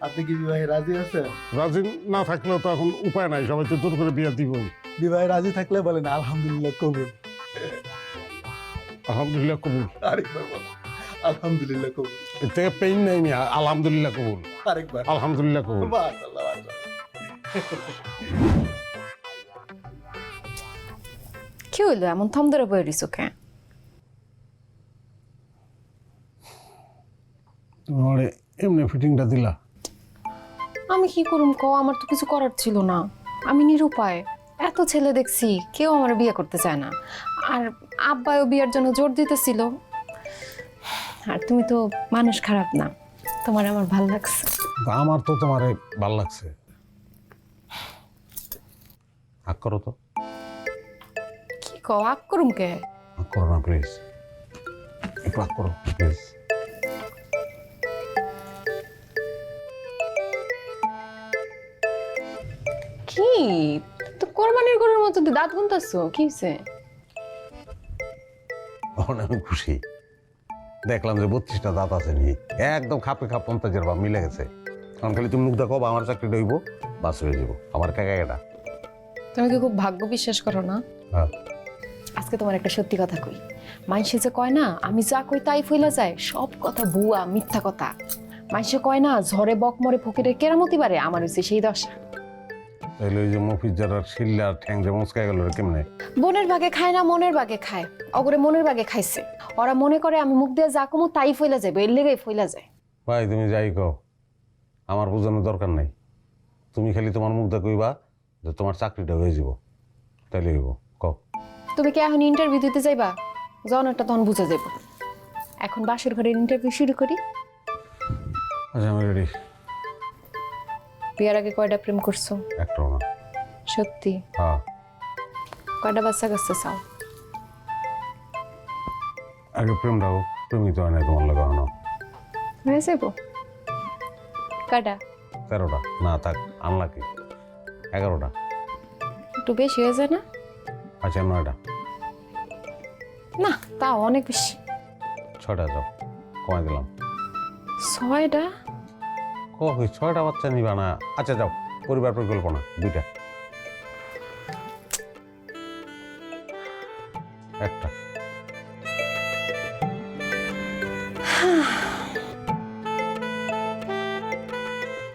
S8: আপনি কি বিবাহে রাজি আছেন?
S6: রাজি না থাকলেও তো এখন উপায় নাই, সবাই তো জোর করে বিয়ে দিবই।
S8: বিবাহে রাজি থাকলে বলেন আলহামদুলিল্লাহ কবুল।
S6: আলহামদুলিল্লাহ কবুল।
S8: আরেকবার বলেন আলহামদুলিল্লাহ কবুল।
S6: এর থেকে পেইন নাই মিয়া, আলহামদুলিল্লাহ কবুল।
S8: আরেকবার
S6: আলহামদুলিল্লাহ কবুল।
S8: মাশাআল্লাহ মাশাআল্লাহ।
S4: কি হইলো এমন থম ধরে বয়ে দিছো কে?
S6: তুমি এমনি ফিটিংটা দিলা?
S4: আমি
S10: আমি কি করুম ক, আমার তো কিছু করার ছিল না। আমি নিরুপায়, এত ছেলে দেখছি, কেউ আমার বিয়ে করতে চায় না। আর আব্বাও বিয়ের জন্য জোর দিতেছিল। আর তুমি তো মানুষ খারাপ না, তোমার আমার ভাল লাগছে।
S6: আমার তো তোমারে ভাল লাগছে। হাক করো তো।
S10: কি কও, আগ করুম কে?
S6: হাক করো না প্লিজ, একটু হাক করো প্লিজ।
S10: কি তো কোরবানির গরুর মতো তো দাঁত গুনতাছো, কি হইছে?
S6: তখন আমি খুশি, দেখলাম যে 32টা দাঁত আছে নি, একদম খাপে খাপ 50-এর ভাব মিলে গেছে। কারণ খালি তুমি মুখ দেখো, আমার চাকরিটা হইব, বাস হয়ে যাব আমার কাকা।
S10: তুমি কি খুব ভাগ্য বিশ্বাস করো না?
S6: হ্যাঁ।
S10: আজকে তোমার একটা সত্যি কথা কই। মাইসে যে কয় না আমি যা কই তাই ফইলা যায়, সব কথা ভুয়া, মিথ্যা কথা। মাইসে কয় না ঝড়ে বক মরে ফকিরে কেরামতি পারে, আমার হইছে সেই দশা।
S6: তাইলে ওই যে মফিজ যারা শিল্লা ঠ্যাং যে মুচকা গেল কেমনে?
S10: বোনের ভাগে খায় না মনের ভাগে খায়, অগরে মনের ভাগে খাইছে। ওরা মনে করে আমি মুখ দিয়ে যা কমু তাই ফইলা যাবে, এর লেগেই ফইলা যায়।
S6: ভাই তুমি যাই কও, আমার বোঝানোর দরকার নাই। তুমি খালি তোমার মুখ দা কইবা যে তোমার চাকরিটা হয়ে যাব, তাইলে হইব। কও।
S10: তুমি কি এখন ইন্টারভিউ দিতে যাইবা? জনটা তখন বুঝে যাবো। এখন বাসর ঘরের ইন্টারভিউ শুরু করি।
S6: আচ্ছা আমি রেডি।
S10: বিয়ার আগে কয়টা প্রেম করছো?
S6: একটাও না।
S10: সত্যি?
S6: হ্যাঁ।
S10: কয়টা বাচ্চা কাচ্চা চাও?
S6: আগে প্রেমটাও প্রেমিত হয় নাই তোমার লাগে না।
S10: হয়ে যাবো। কয়টা?
S6: 13টা না থাক, আনলাকি 11টা।
S10: একটু বেশি হয়ে যায় না?
S6: আচ্ছা 9টা।
S10: না তাও অনেক বেশি।
S6: 6টা যাও, কমাই দিলাম।
S10: 6টা?
S6: কই 6টা বাচ্চা নিবা না? আচ্ছা যাও, পরিবার পরিকল্পনা 2টা। একটা।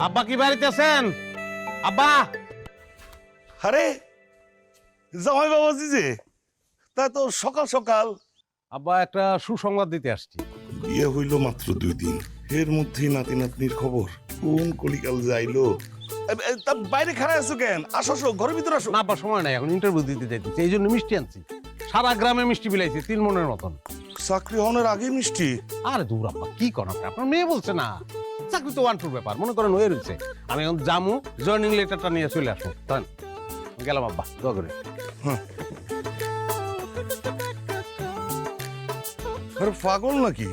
S1: আব্বা কি বাড়িতে আছেন? আব্বা!
S7: আরে জামাই বাবাজি যে, তা তো সকাল সকাল।
S1: আব্বা একটা সুসংবাদ দিতে আসছি।
S7: বিয়ে হইল মাত্র 2 দিন, এর মধ্যেই নাতি নাতনির খবর। কোন কলিকাল যাইলো। তা বাইরে খাড়া আছো কেন? আসো আসো, ঘরের ভিতর আসো।
S1: না আব্বা সময় নাই, এখন ইন্টারভিউ দিতে যাইতেছি, এই জন্য মিষ্টি আনছি। সারা গ্রামে মিষ্টি বিলাইছি 3 মনের মতন।
S7: চাকরি হওয়ার আগে মিষ্টি?
S1: আরে দূর আব্বা, কি করেন আপনি? আপনার মেয়ে বলছে না, চাকরি তো 1-2 ব্যাপার, মনে করেন হয়ে রয়েছে। আমি এখন জামু, জয়েনিং লেটারটা নিয়ে চলে আসবো। তাই গেলাম আব্বা, দোয়া করে।
S7: আরে পাগল নাকি?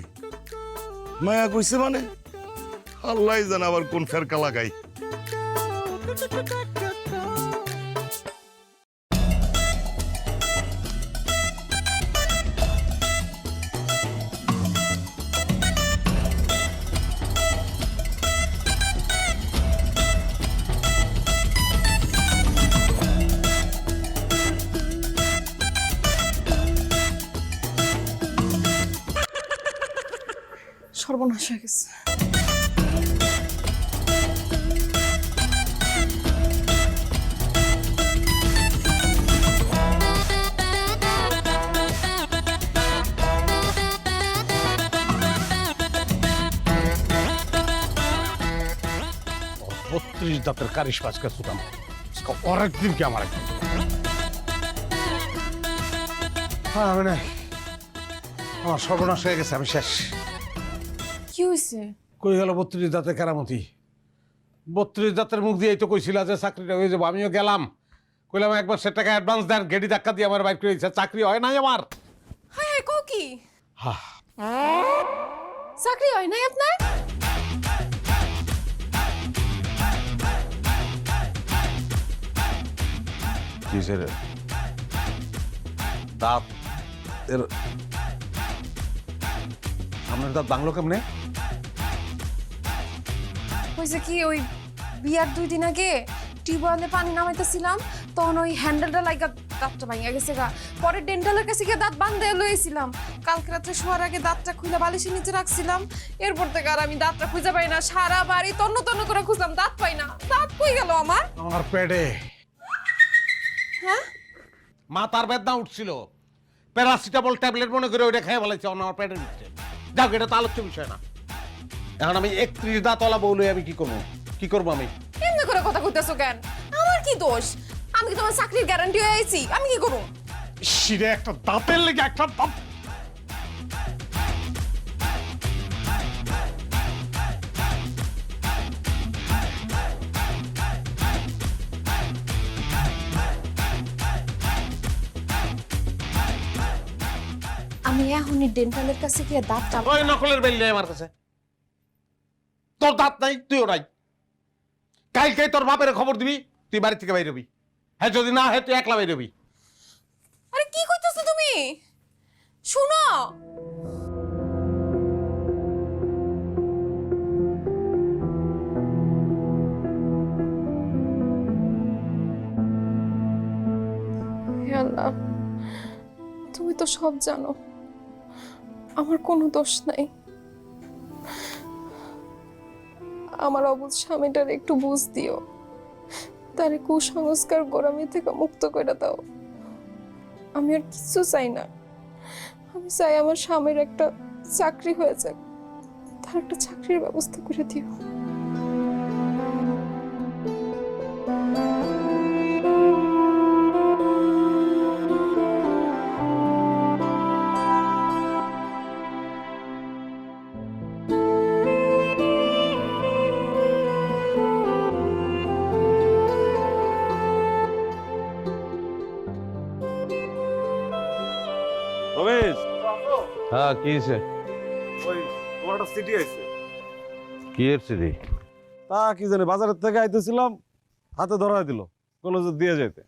S7: মায়া কইছে মানে? আল্লাহ জানে আবার কোন ফেরকা লাগাই।
S10: সর্বনাশ হয়ে গেছে।
S1: বত্রিশ দাঁতের কারিশ পাঁচকা সুতাম অনেকদিন কি আমার একদিন মানে আমার সর্বনাশ হয়ে গেছে, আমি শেষ।
S10: কি হয়েছে?
S1: কই গেল 32 দাঁতের কেরামতি? 32 দাঁতের মুখ দিয়েই তো কইছিল যে চাকরিটা হয়ে যাবো। আমিও গেলাম, কইলাম একবার সে টাকা অ্যাডভান্স দেন, গেড়ি ধাক্কা দিয়ে আমার বাইক করে দিচ্ছে। চাকরি হয় নাই আমার।
S10: হায় হায়, কও কি?
S1: হ্যাঁ,
S10: চাকরি হয় নাই আপনার?
S1: কিসের দাঁত? এর আপনার দাঁত বাংলো কেমনে?
S10: হয়েছে কি, ওই বিয়ার 2 দিন আগে টিউবওয়েলে পানি নামাইতেছিলাম, তখন ওই হ্যান্ডেলটা লাগা দাঁতটা ভাঙা গেছে গা। পরে ডেন্টালের কাছে গিয়ে দাঁত বান্ধে লইছিলাম। কালকে রাত্রে শোয়ার আগে দাঁতটা খুলে বালিশের নিচে রাখছিলাম। এরপর থেকে আর আমি দাঁতটা খুঁজে পাই না। সারা বাড়ি তন্ন তন্ন করে খুঁজলাম, দাঁত পাই না। দাঁত কই গেল আমার?
S1: আমার পেটে।
S10: হ্যাঁ,
S1: মাথার বেদনা উঠছিল, প্যারাসিটামল ট্যাবলেট মনে করে ওইটা খেয়ে বলেছে আমার পেটে উঠছে। যাক, এটা তো আলোচ্য বিষয় না। এখন আমি 31 দাঁতওয়ালা বউ লই আমি কি করবো? কি করবো আমি?
S10: কথা কইতেছো কেন? আমার কি দোষ? আমি কি তোমার চাকরির গ্যারান্টি হয়ে আইছি? আমি কি করব?
S3: শিরে একটা দাঁতের লেগে একটা দাঁত।
S10: আমি এখনই ডেন্টালের কাছে গিয়ে দাঁতটা
S1: ওই নকলের বেললে আমার কাছে তোর দাঁত নাই, তুইও নাই। কালকে তোর বাপের খবর দিবি, তুই বাড়ি থেকে বাইর হবি। হ্যাঁ, যদি না হয় তুই একলা বাইর হবি।
S10: আরে কি কইতেছো তুমি? শুনো, হে আল্লাহ, তুমি তো সব জানো, আমার কোনো দোষ নাই। আমার অবুঝ স্বামীটার একটু বুঝ দিও, তারে কুসংস্কার গোড়ামি থেকে মুক্ত করে দাও। আমি আর কিছু চাই না, আমি চাই আমার স্বামীর একটা চাকরি হয়ে যাক, তার একটা চাকরির ব্যবস্থা করে দিও।
S3: রমেশ,
S1: হ্যাঁ, কি হয়েছে?
S3: ওই তোমার একটা সিটি আইছে।
S1: কি হচ্ছে রে?
S3: তা কি জানি, বাজারের থেকে আইতেছিলাম, হাতে ধরাই দিল কোনো যে দিয়ে যেতে।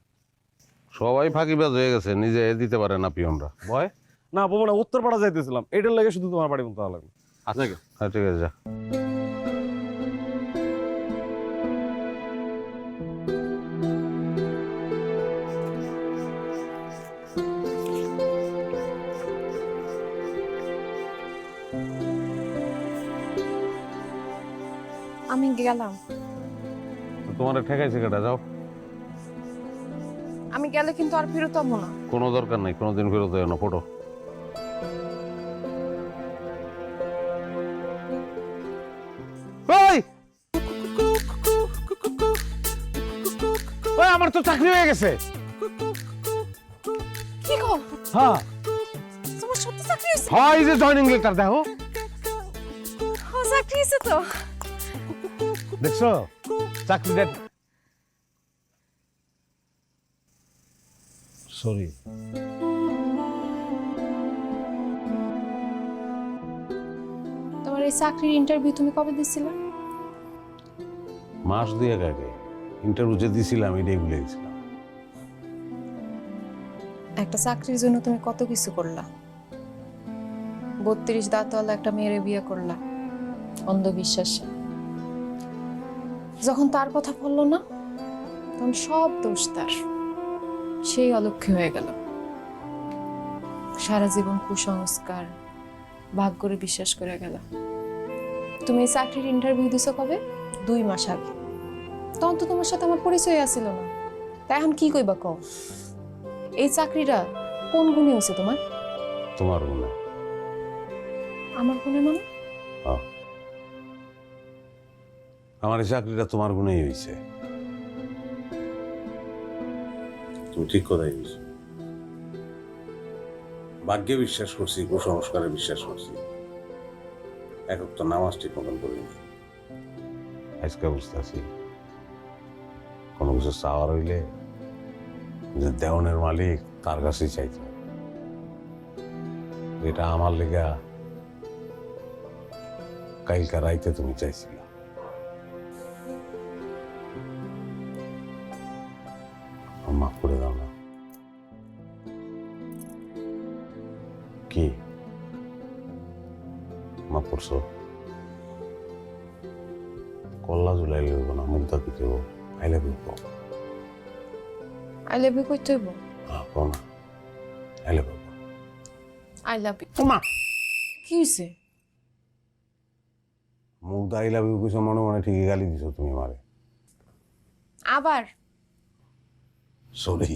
S1: সবাই ফাঁকিবাজ হয়ে গেছে, নিজে দিতে পারে না পিয়নরা। ভয়
S3: না বলবো না, উত্তরপাড়া যাইতেছিলাম, এটার লাগে শুধু তোমার বাড়ি মতো লাগবে।
S1: আচ্ছা, হ্যাঁ, ঠিক আছে, যা।
S10: আমি গেলাম,
S1: তোমার ঠেকাইছে কেটা? যাও।
S10: আমি গেলে কিন্তু আর ফেরত হবো না।
S1: কোনো দরকার নাই, কোনোদিন ফেরত হয় না। ফটো
S3: আমার তো চাকরি হয়ে গেছে।
S10: কি গো,
S3: হ্যাঁ,
S10: তোমার সত্যি চাকরি হয়েছে?
S3: হয় যে জয়েনিং লেটার দেখো,
S10: ও, চাকরি হয়েছে তো।
S3: দেখছো চাকরিটা। সরি,
S10: তোমার এই চাকরির ইন্টারভিউ তুমি কবে দিছিলে?
S1: মাস দুয়েক আগে ইন্টারভিউ যে দিছিলাম, এটাই ভুলে গেছিলাম।
S10: একটা চাকরির জন্য তুমি কত কিছু করলা। 32 দাঁতওয়ালা একটা মেয়েরে বিয়ে করলা অন্ধবিশ্বাসে। যখন তার কথা বললো না, তখন সব দোষ তার। সেই অলক্ষ্য হয়ে গেল। সারা জীবন কুসংস্কার, ভাগ্যরে বিশ্বাস করে গেল। তুমি এই চাকরির ইন্টারভিউ দিছো কবে? 2 মাস আগে। তখন তো তোমার সাথে আমার পরিচয় আসছিল না। তাই এখন কি কইবা কও? এই চাকরিটা কোন গুণে হয়েছে তোমার?
S1: তোমার গুণে।
S10: আমার গুণে মানে?
S1: আমার এই চাকরিটা তোমার গুণেই হয়েছে। তুমি ঠিক কথাই বলছো। ভাগ্যে বিশ্বাস করছি, কুসংস্কারে বিশ্বাস করছি। একক তো নামাজ ঠিক মতন করিনি। আজকে বুঝতেছি, কোনো কিছু চাওয়ার হইলে যে দেওয়ানের মালিক, তার কাছেই চাইতে হবে। এটা আমার লেগা কালকা রাইতে তুমি চাইছিল। মাফ করে দাও না। কি মাফ করছো? কল্লা জুলাই লইব না, মুখ দাকি দেব। আই লাভ ইউ কো।
S10: আই লাভ ইউ কইতে হইব?
S1: কো না, I love you.
S10: I love you. মা, কি হইছে?
S1: মুখ দা আই লাভ ইউ কইছো, মনে মনে ঠিকই গালি দিছো তুমি আমারে।
S10: আবার
S1: সরি।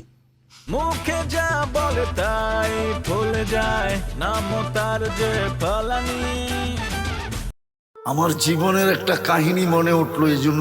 S11: মুখে যা বলে তাই ভুলে যায়, নাম তার যে ফলানি।
S12: আমার জীবনের একটা কাহিনী মনে উঠলো, এই জন্য